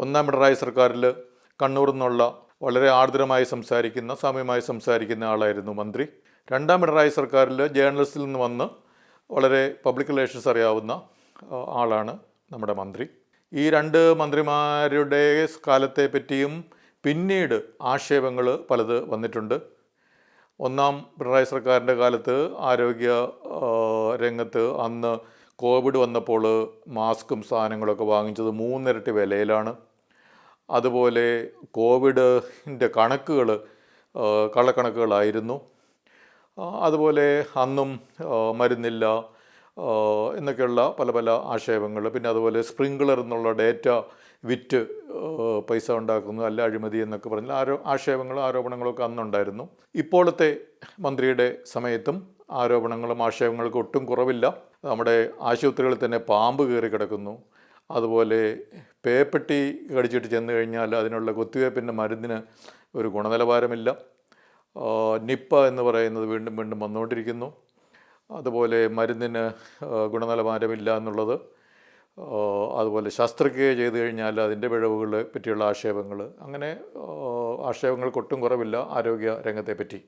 ഒന്നാം പിണറായി സർക്കാരിൽ കണ്ണൂരിൽ നിന്നുള്ള വളരെ ആർദ്രമായി സംസാരിക്കുന്ന സാമ്യമായി സംസാരിക്കുന്ന ആളായിരുന്നു മന്ത്രി. രണ്ടാം പിണറായി സർക്കാരിൽ ജേർണലിസ്റ്റിൽ നിന്ന് വന്ന് വളരെ പബ്ലിക് റിലേഷൻസ് അറിയാവുന്ന ആളാണ് നമ്മുടെ മന്ത്രി. ഈ രണ്ട് മന്ത്രിമാരുടെ കാലത്തെ പറ്റിയും പിന്നീട് ആക്ഷേപങ്ങൾ പലത് വന്നിട്ടുണ്ട്. ഒന്നാം പിണറായി സർക്കാരിൻ്റെ കാലത്ത് ആരോഗ്യ രംഗത്ത് അന്ന് കോവിഡ് വന്നപ്പോൾ മാസ്കും സാധനങ്ങളൊക്കെ വാങ്ങിച്ചത് 3 ഇരട്ടി വിലയിലാണ്. അതുപോലെ കോവിഡിൻ്റെ കണക്കുകൾ കള്ളക്കണക്കുകളായിരുന്നു. അതുപോലെ അന്നും മരുന്നില്ല എന്നൊക്കെയുള്ള പല പല ആക്ഷേപങ്ങൾ. പിന്നെ അതുപോലെ സ്പ്രിങ്ക്ലർ എന്നുള്ള ഡേറ്റ വിറ്റ് പൈസ ഉണ്ടാക്കുന്നു, അല്ല അഴിമതി എന്നൊക്കെ പറഞ്ഞാൽ ആരോപണങ്ങളൊക്കെ അന്നുണ്ടായിരുന്നു. ഇപ്പോഴത്തെ മന്ത്രിയുടെ സമയത്തും ആരോപണങ്ങളും ആക്ഷേപങ്ങൾക്ക് ഒട്ടും കുറവില്ല. നമ്മുടെ ആശുപത്രികളിൽ തന്നെ പാമ്പ് കയറി കിടക്കുന്നു. അതുപോലെ പേപ്പെട്ടി കടിച്ചിട്ട് ചെന്ന് കഴിഞ്ഞാൽ അതിനുള്ള കുത്തിവയ്പ്പിൻ്റെ മരുന്നിന് ഒരു ഗുണനിലവാരമില്ല. നിപ്പ എന്ന് പറയുന്നത് വീണ്ടും വീണ്ടും വന്നുകൊണ്ടിരിക്കുന്നു. അതുപോലെ മരുന്നിന് ഗുണനിലവാരമില്ല എന്നുള്ളത്. അതുപോലെ ശസ്ത്രക്രിയ ചെയ്തു കഴിഞ്ഞാൽ അതിൻ്റെ പിഴവുകളെ പറ്റിയുള്ള ആക്ഷേപങ്ങൾ. അങ്ങനെ ആക്ഷേപങ്ങൾക്ക് ഒട്ടും കുറവില്ല ആരോഗ്യ രംഗത്തെ പറ്റി.